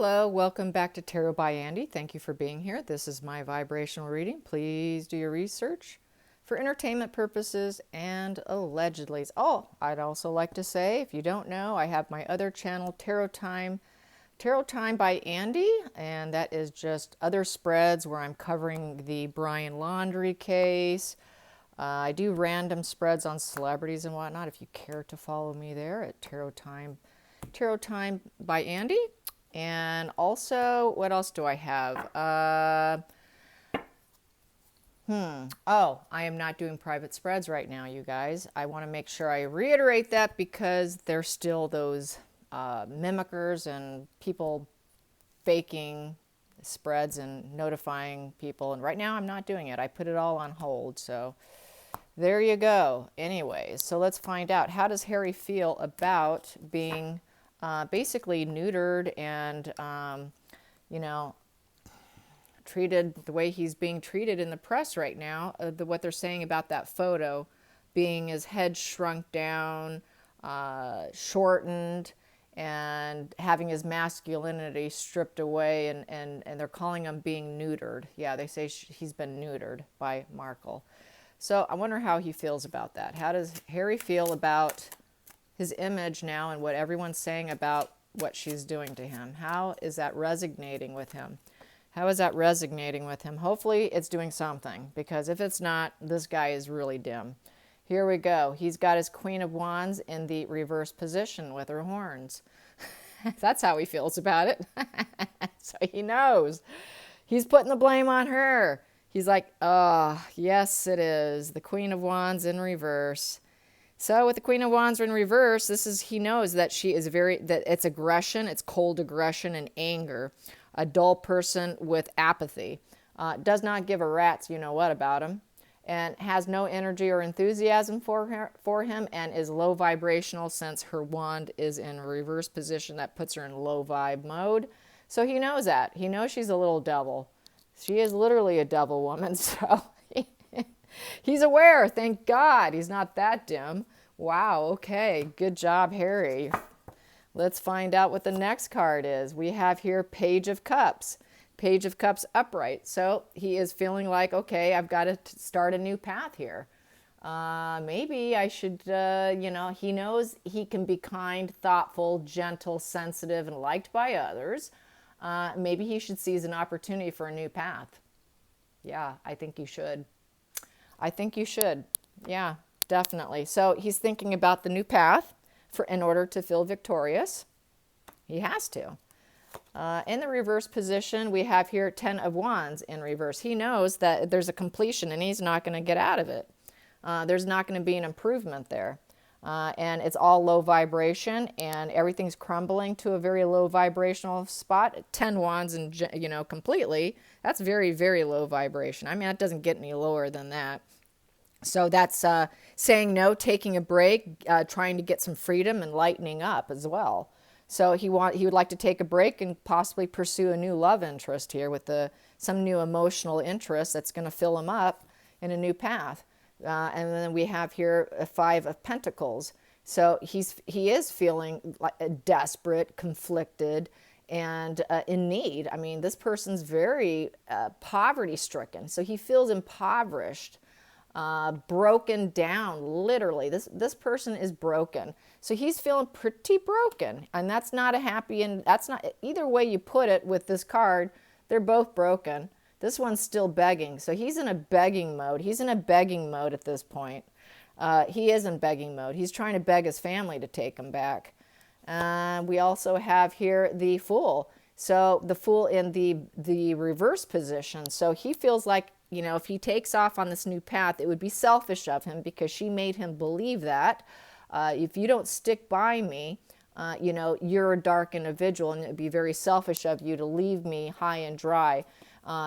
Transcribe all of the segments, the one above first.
Hello, welcome back to Tarot by Andy. Thank you for being here. This is my vibrational reading. Please do your research for entertainment purposes and allegedly. Oh, I'd also like to say, if you don't know, I have my other channel, Tarot Time by Andy, and that is just other spreads where I'm covering the Brian Laundrie case. I do random spreads on celebrities and whatnot. If you care to follow me there at Tarot Time by Andy. And also, what else do I have? Oh, I am not doing private spreads right now, you guys. I want to make sure I reiterate that because there's still those mimickers and people faking spreads and notifying people. And right now I'm not doing it. I put it all on hold. So there you go. Anyways, so let's find out. How does Harry feel about being basically neutered and, treated the way he's being treated in the press right now? What they're saying about that photo being his head shrunk down, shortened, and having his masculinity stripped away, and they're calling him being neutered. Yeah, they say he's been neutered by Markle. So I wonder how he feels about that. How does Harry feel about his image now and what everyone's saying about what she's doing to him? How is that resonating with him? How is that resonating with him? Hopefully it's doing something, because if it's not, this guy is really dim. Here we go. He's got his Queen of Wands in the reverse position with her horns. That's how he feels about it. So he knows. He's putting the blame on her. He's like, oh, yes, it is. The Queen of Wands in reverse. So with the Queen of Wands in reverse, he knows that she is that it's aggression, it's cold aggression and anger. A dull person with apathy. Does not give a rat's you-know-what about him. And has no energy or enthusiasm for him, and is low vibrational since her wand is in reverse position. That puts her in low vibe mode. So he knows that. He knows she's a little devil. She is literally a devil woman, so he's aware. Thank God he's not that dim. Wow, okay. Good job, Harry. Let's find out what the next card is. We have here Page of Cups. Page of Cups upright. So he is feeling like, okay, I've got to start a new path here. Maybe I should, he knows he can be kind, thoughtful, gentle, sensitive, and liked by others. Maybe he should seize an opportunity for a new path. Yeah, I think you should. I think you should. Yeah, definitely. So he's thinking about the new path in order to feel victorious. He has to. In the reverse position, we have here 10 of Wands in reverse. He knows that there's a completion and he's not going to get out of it. There's not going to be an improvement there. And it's all low vibration and everything's crumbling to a very low vibrational spot. 10 Wands and, completely. That's very, very low vibration. I mean, it doesn't get any lower than that. So that's saying no, taking a break, trying to get some freedom and lightening up as well. So he would like to take a break and possibly pursue a new love interest here with some new emotional interest that's going to fill him up in a new path. And then we have here a 5 of Pentacles. So he is feeling like desperate, conflicted, and in need. I mean, this person's very poverty-stricken. So he feels impoverished. Broken down, literally. This person is broken. So he's feeling pretty broken, and that's not a happy, and that's not, either way you put it with this card, they're both broken. This one's still begging, so he's in a begging mode. He's in a begging mode at this point. He is in begging mode. He's trying to beg his family to take him back. We also have here the Fool. So the Fool in the reverse position. So he feels like, if he takes off on this new path, it would be selfish of him because she made him believe that. If you don't stick by me, you're a dark individual, and it would be very selfish of you to leave me high and dry,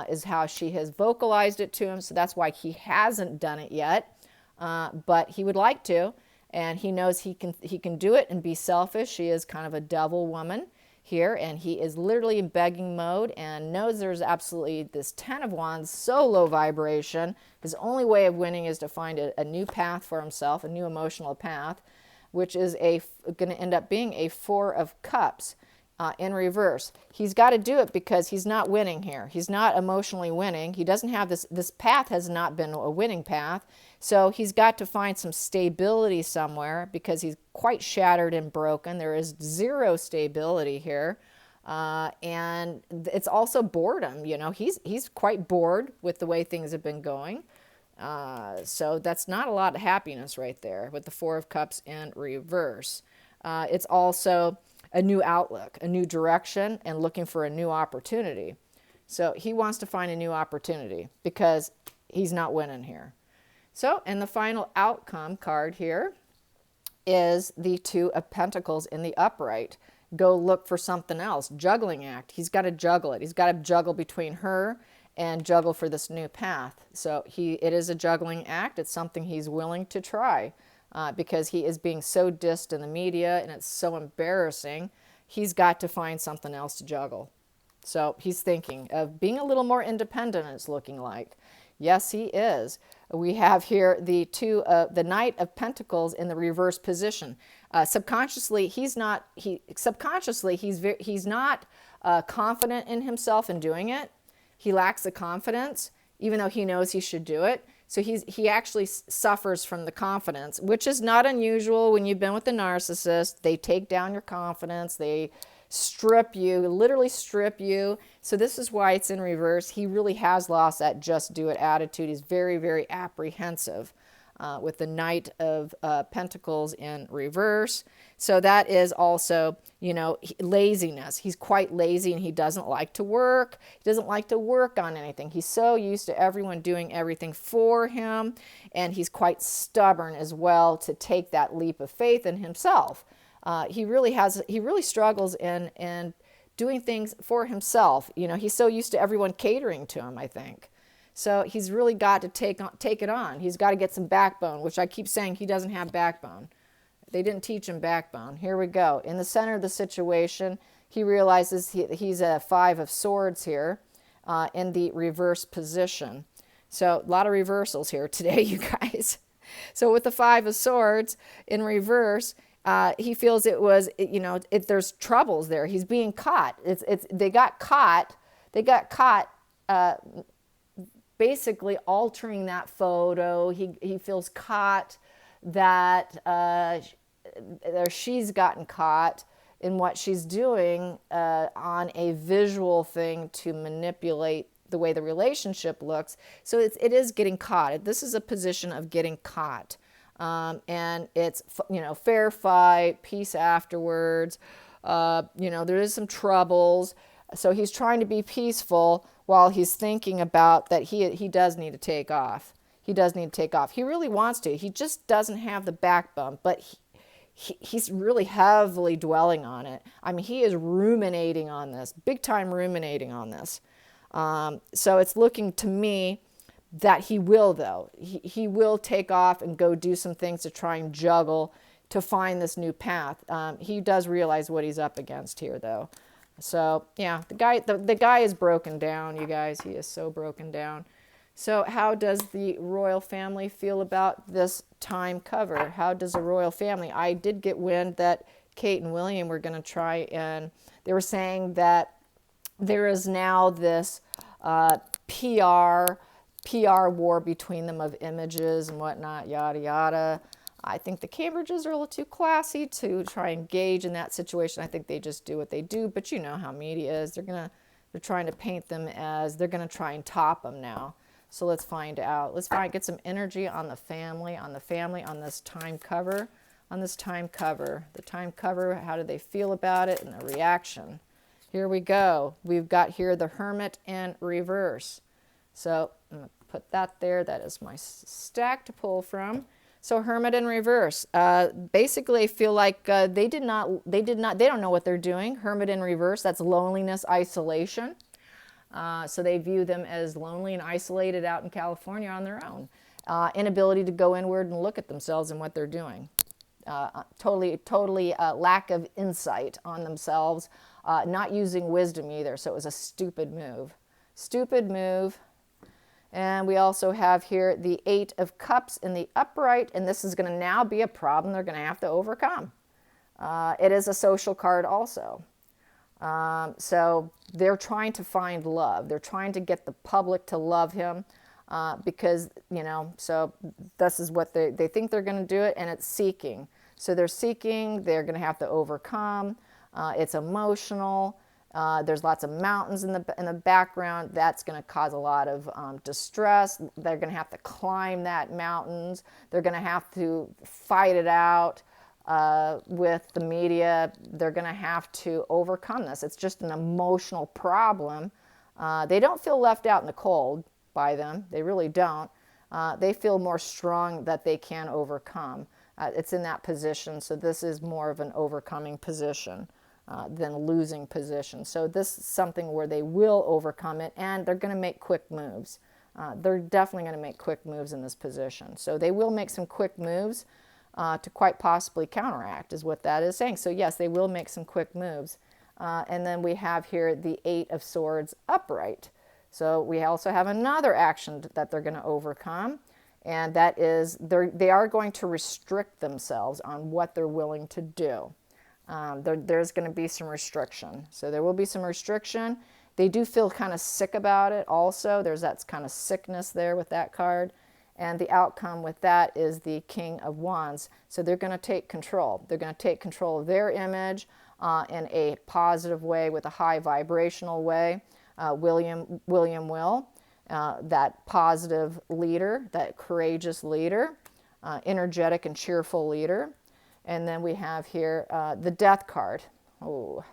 is how she has vocalized it to him. So that's why he hasn't done it yet, but he would like to, and he knows he can do it and be selfish. She is kind of a devil woman here, and he is literally in begging mode and knows there's absolutely this 10 of Wands, so low vibration. His only way of winning is to find a new path for himself, a new emotional path, which is going to end up being a 4 of Cups. in reverse. He's got to do it because he's not winning here. He's not emotionally winning. He doesn't have this path has not been a winning path. So he's got to find some stability somewhere because he's quite shattered and broken. There is zero stability here. And it's also boredom. You know, he's quite bored with the way things have been going. So that's not a lot of happiness right there with the Four of Cups in reverse. It's also a new outlook, a new direction, and looking for a new opportunity. So he wants to find a new opportunity because he's not winning here. So, and the final outcome card here is the Two of Pentacles in the upright. Go look for something else. Juggling act. He's got to juggle it. He's got to juggle between her and juggle for this new path. So it is a juggling act. It's something he's willing to try because he is being so dissed in the media and it's so embarrassing. He's got to find something else to juggle. So he's thinking of being a little more independent, it's looking like. Yes, he is. We have here the Knight of Pentacles in the reverse position. Subconsciously, he's not confident in himself in doing it. He lacks the confidence, even though he knows he should do it. So he actually suffers from the confidence, which is not unusual when you've been with a narcissist. They take down your confidence. They strip you, literally strip you. So this is why it's in reverse. He really has lost that just do it attitude. He's very, very apprehensive with the Knight of Pentacles in reverse. So that is also, you know, laziness. He's quite lazy and he doesn't like to work. He doesn't like to work on anything. He's so used to everyone doing everything for him. And he's quite stubborn as well to take that leap of faith in himself. He really struggles in doing things for himself. You know, he's so used to everyone catering to him, I think. So he's really got to take it on. He's got to get some backbone, which I keep saying he doesn't have backbone. They didn't teach him backbone. Here we go. In the center of the situation, he realizes he's a Five of Swords here in the reverse position. So a lot of reversals here today, you guys. So with the Five of Swords in reverse, he feels it was, you know, there's troubles there. He's being caught. They got caught basically altering that photo. He feels caught that she's gotten caught in what she's doing on a visual thing to manipulate the way the relationship looks. So it is getting caught. This is a position of getting caught. And it's, you know, fair fight, peace afterwards. You know, there is some troubles. So he's trying to be peaceful while he's thinking about that he does need to take off. He does need to take off. He really wants to. He just doesn't have the backbone, but he's really heavily dwelling on it. I mean, he is ruminating on this, big time ruminating on this. So it's looking to me that he will, though. He will take off and go do some things to try and juggle to find this new path. He does realize what he's up against here, though. So, yeah, the guy is broken down, you guys. He is so broken down. So how does the royal family feel about this time cover? How does the royal family? I did get wind that Kate and William were going to try, and they were saying that there is now this PR war between them of images and whatnot, yada, yada. I think the Cambridges are a little too classy to try and engage in that situation. I think they just do what they do, but you know how media is. They're trying to paint them as they're going to try and top them now. So let's find out. Let's get some energy on the family, on this time cover, The time cover, how do they feel about it, and the reaction. Here we go. We've got here the Hermit in reverse. So I'm going to put that there. That is my stack to pull from. So Hermit in reverse. Basically, I feel like they don't know what they're doing. Hermit in reverse, that's loneliness, isolation. So they view them as lonely and isolated out in California on their own. Inability to go inward and look at themselves and what they're doing. Totally lack of insight on themselves. Not using wisdom either. So it was a stupid move. Stupid move. And we also have here the Eight of Cups in the upright, and this is going to now be a problem they're going to have to overcome. It is a social card also. So they're trying to find love. They're trying to get the public to love him because, so this is what they think they're going to do it, and it's seeking. So they're seeking, they're going to have to overcome. It's emotional. There's lots of mountains in the background. That's going to cause a lot of distress. They're going to have to climb that mountains. They're going to have to fight it out with the media. They're going to have to overcome this. It's just an emotional problem. They don't feel left out in the cold by them. They really don't. They feel more strong that they can overcome. It's in that position. So this is more of an overcoming position than losing position. So this is something where they will overcome it, and they're going to make quick moves. They're definitely going to make quick moves in this position. So they will make some quick moves to quite possibly counteract, is what that is saying. So yes, they will make some quick moves. And then we have here the Eight of Swords upright. So we also have another action that they're going to overcome, and that is they are going to restrict themselves on what they're willing to do. There's going to be some restriction. So there will be some restriction. They do feel kind of sick about it also. There's that kind of sickness there with that card. And the outcome with that is the King of Wands. So they're going to take control. They're going to take control of their image in a positive way, with a high vibrational way. William will, that positive leader, that courageous leader, energetic and cheerful leader. And then we have here the Death card. Oh,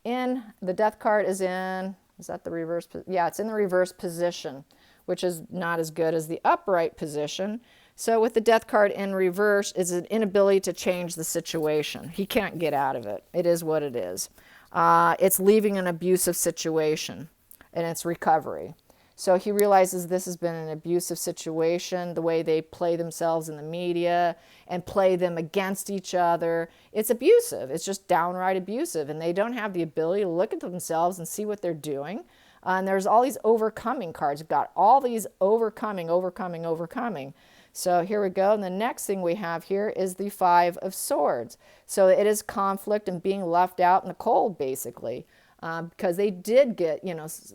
the Death card is that the reverse? Yeah, it's in the reverse position, which is not as good as the upright position. So with the Death card in reverse is an inability to change the situation. He can't get out of it. It is what it is. It's leaving an abusive situation, and it's recovery. So he realizes this has been an abusive situation, the way they play themselves in the media and play them against each other. It's abusive. It's just downright abusive, and they don't have the ability to look at themselves and see what they're doing. And there's all these overcoming cards. We've got all these overcoming. So here we go. And the next thing we have here is the Five of Swords. So it is conflict and being left out in the cold, basically. Because they did get,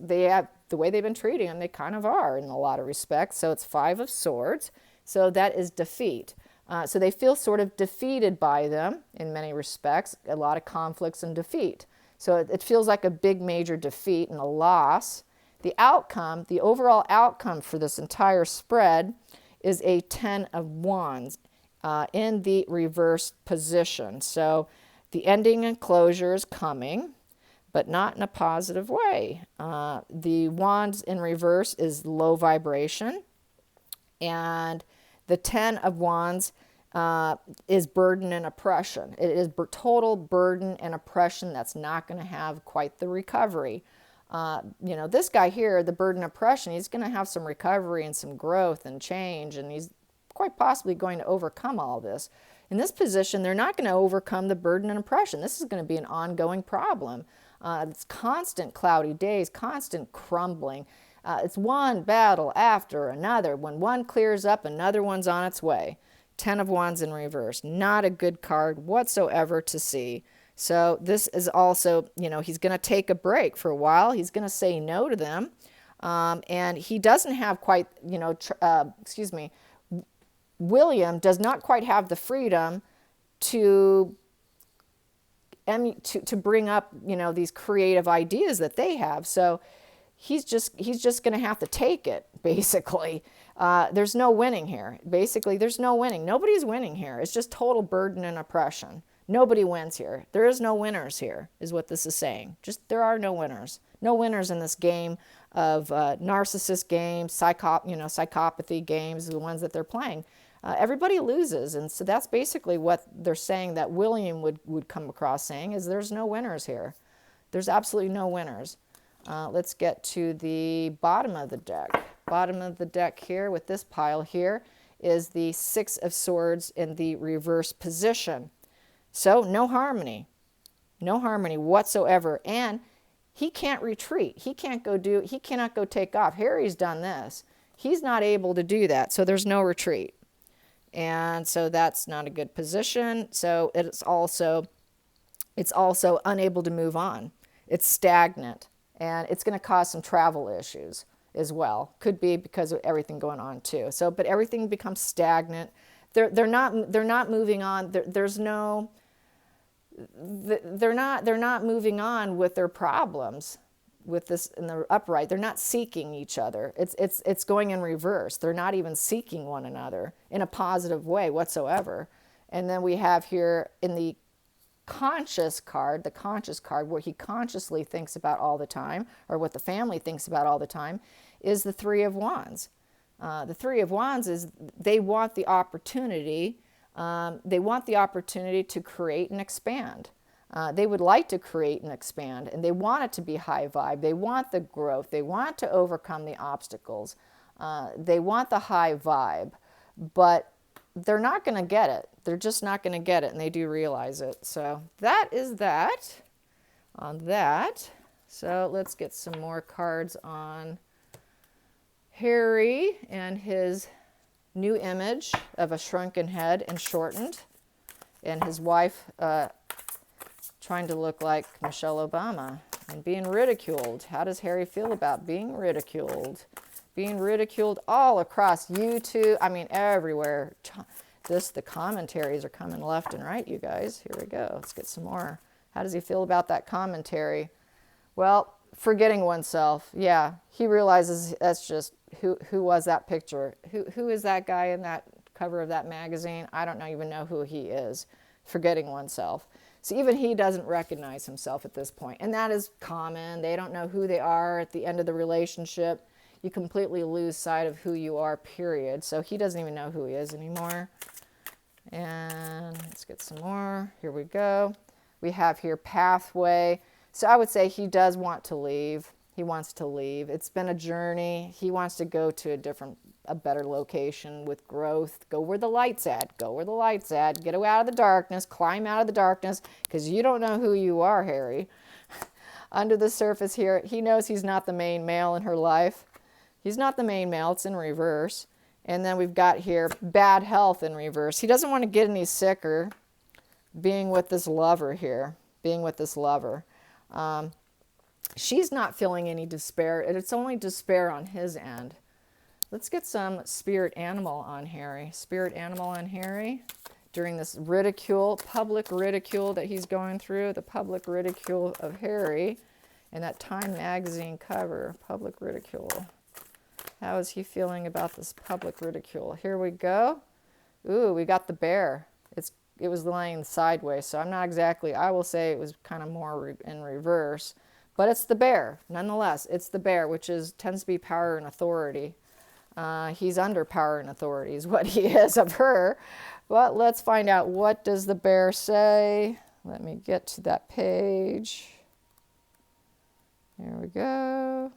they have, the way they've been treating them, they kind of are in a lot of respects. So it's Five of Swords. So that is defeat. So they feel sort of defeated by them in many respects, a lot of conflicts and defeat. So it feels like a big major defeat and a loss. The outcome, the overall outcome for this entire spread is a Ten of Wands in the reverse position. So the ending and closure is coming, but not in a positive way. The Wands in reverse is low vibration, and the Ten of Wands is burden and oppression. It is total burden and oppression that's not going to have quite the recovery. This guy here, the burden oppression, he's going to have some recovery and some growth and change, and he's quite possibly going to overcome all this. In this position, they're not going to overcome the burden and oppression. This is going to be an ongoing problem. It's constant cloudy days, constant crumbling. It's one battle after another. When one clears up, another one's on its way. Ten of Wands in reverse. Not a good card whatsoever to see. So this is also, he's going to take a break for a while. He's going to say no to them. And he doesn't have quite, William does not quite have the freedom to bring up, these creative ideas that they have. So he's just going to have to take it, basically. There's no winning here. Basically, there's no winning. Nobody's winning here. It's just total burden and oppression. Nobody wins here. There is no winners here, is what this is saying. Just there are no winners. No winners in this game of narcissist games, psychopathy games, the ones that they're playing. Everybody loses, and so that's basically what they're saying that William would come across saying, is there's no winners here. There's absolutely no winners. Let's get to the bottom of the deck. Bottom of the deck here with this pile here is the Six of Swords in the reverse position. So no harmony whatsoever. And he can't retreat. He cannot go take off. Harry's done this. He's not able to do that. So there's no retreat. And so that's not a good position. So it's also unable to move on. It's stagnant, and it's going to cause some travel issues as well. Could be because of everything going on too. So, but everything becomes stagnant. They're not moving on. There's no. They're not moving on with their problems with this in the upright. They're not seeking each other. It's going in reverse. They're not even seeking one another in a positive way whatsoever. And then we have here in the conscious card, where he consciously thinks about all the time, or what the family thinks about all the time, is the Three of Wands. The Three of Wands is they want the opportunity. They want the opportunity to create and expand. They would like to create and expand, and they want it to be high vibe. They want the growth. They want to overcome the obstacles. They want the high vibe, but they're not going to get it. They're just not going to get it, and they do realize it. So that is that on that. So let's get some more cards on Harry and his new image of a shrunken head and shortened, and his wife trying to look like Michelle Obama and being ridiculed. How does Harry feel about being ridiculed? Being ridiculed all across YouTube. I mean, everywhere. The commentaries are coming left and right, you guys. Here we go. Let's get some more. How does he feel about that commentary? Well, forgetting oneself. Yeah, he realizes that's just, who was that picture? Who is that guy in that cover of that magazine? I don't even know who he is. Forgetting oneself. So even he doesn't recognize himself at this point. And that is common. They don't know who they are at the end of the relationship. You completely lose sight of who you are, period. So he doesn't even know who he is anymore. And let's get some more. Here we go. We have here pathway. So I would say he does want to leave. He wants to leave. It's been a journey. He wants to go to a better location with growth. Go where the light's at. Go where the light's at. Get out of the darkness. Climb out of the darkness, because you don't know who you are, Harry. Under the surface here, he knows he's not the main male in her life. He's not the main male. It's in reverse. And then we've got here bad health in reverse. He doesn't want to get any sicker being with this lover here. Being with this lover. She's not feeling any despair. It's only despair on his end. Let's get some spirit animal on Harry. Spirit animal on Harry during this ridicule, public ridicule that he's going through. The public ridicule of Harry and that Time magazine cover. Public ridicule. How is he feeling about this public ridicule? Here we go. Ooh, we got the bear. It was lying sideways, so I'm not exactly, I will say it was kind of more in reverse. But it's the bear, nonetheless. It's the bear, which tends to be power and authority. He's under power and authority is what he is of her. But let's find out, what does the bear say? Let me get to that page. Here we go.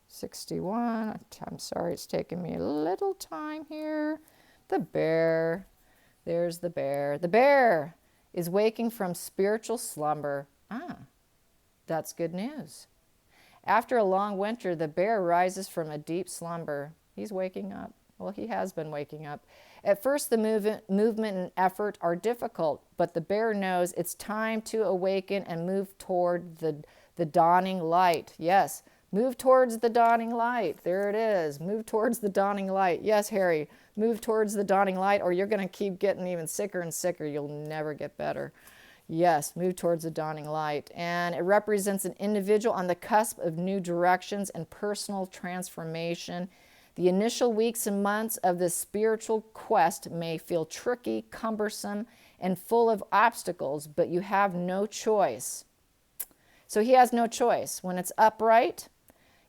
61. I'm sorry, it's taking me a little time here. The bear. There's the bear. The bear is waking from spiritual slumber. That's good news. After a long winter, the bear rises from a deep slumber. He's waking up. Well, he has been waking up. At first, the movement and effort are difficult, but the bear knows it's time to awaken and move toward the dawning light. Yes, move towards the dawning light. There it is. Move towards the dawning light. Yes, Harry, move towards the dawning light, or you're going to keep getting even sicker and sicker. You'll never get better. Yes, move towards the dawning light. And it represents an individual on the cusp of new directions and personal transformation. The initial weeks and months of this spiritual quest may feel tricky, cumbersome, and full of obstacles, but you have no choice. So he has no choice. When it's upright,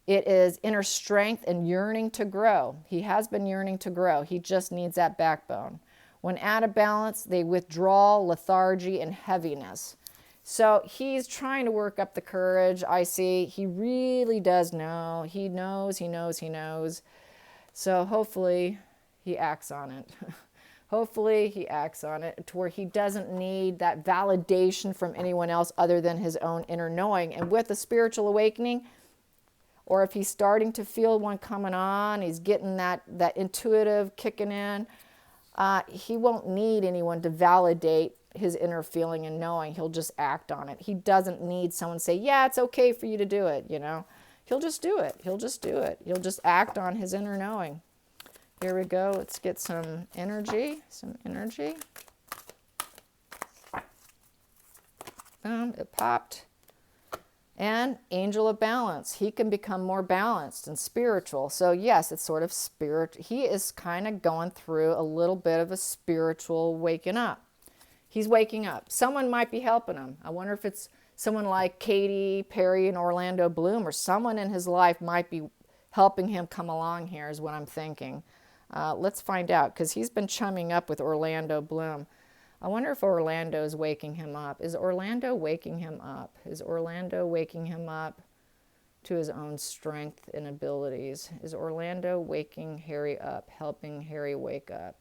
it is inner strength and yearning to grow. He has been yearning to grow. He just needs that backbone. When out of balance, they withdraw, lethargy, and heaviness. So he's trying to work up the courage. I see. He really does know. He knows. So hopefully he acts on it. Hopefully he acts on it to where he doesn't need that validation from anyone else other than his own inner knowing. And with a spiritual awakening, or if he's starting to feel one coming on, he's getting that intuitive kicking in, he won't need anyone to validate his inner feeling and knowing. He'll just act on it. He doesn't need someone to say, yeah, it's okay for you to do it, you know. He'll just do it. He'll just do it. He'll just act on his inner knowing. Here we go. Let's get some energy. Some energy. Boom, it popped. And angel of balance. He can become more balanced and spiritual. So yes, it's sort of spirit. He is kind of going through a little bit of a spiritual waking up. He's waking up. Someone might be helping him. I wonder if it's someone like Katy Perry and Orlando Bloom, or someone in his life might be helping him come along here, is what I'm thinking. Let's find out, because he's been chumming up with Orlando Bloom. I wonder if Orlando is waking him up. Is Orlando waking him up? Is Orlando waking him up to his own strength and abilities? Is Orlando waking Harry up, helping Harry wake up?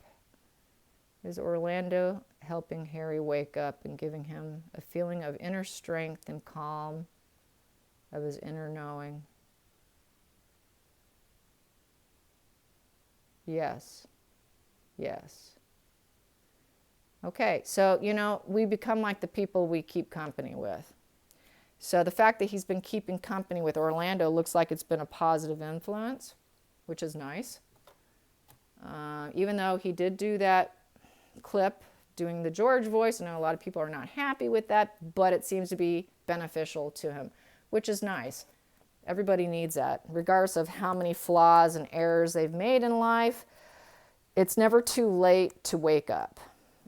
Is Orlando helping Harry wake up and giving him a feeling of inner strength and calm of his inner knowing? Yes. Yes. Okay, so, you know, we become like the people we keep company with. So the fact that he's been keeping company with Orlando looks like it's been a positive influence, which is nice. Even though he did do that clip doing the George voice, I know a lot of people are not happy with that, but it seems to be beneficial to him, which is nice. Everybody needs that. Regardless of how many flaws and errors they've made in life, it's never too late to wake up.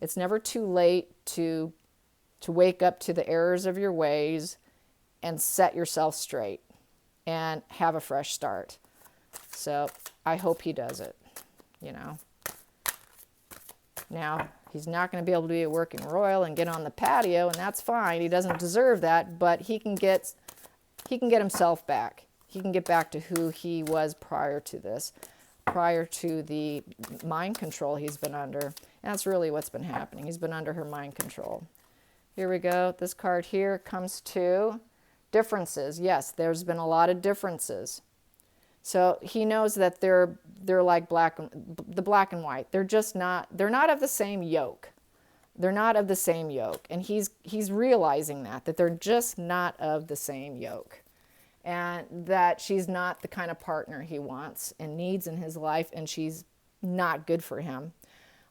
It's never too late to wake up to the errors of your ways and set yourself straight and have a fresh start. So I hope he does it, you know. Now, he's not going to be able to be a working royal and get on the patio, and that's fine. He doesn't deserve that, but he can get himself back. He can get back to who he was prior to this, prior to the mind control he's been under. And that's really what's been happening. He's been under her mind control. Here we go. This card here comes to differences. Yes, there's been a lot of differences. So he knows that they're like the black and white. They're not of the same yoke. They're not of the same yoke. And he's realizing that they're just not of the same yoke. And that she's not the kind of partner he wants and needs in his life, and she's not good for him.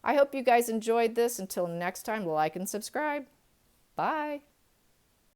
I hope you guys enjoyed this. Until next time, like and subscribe. Bye.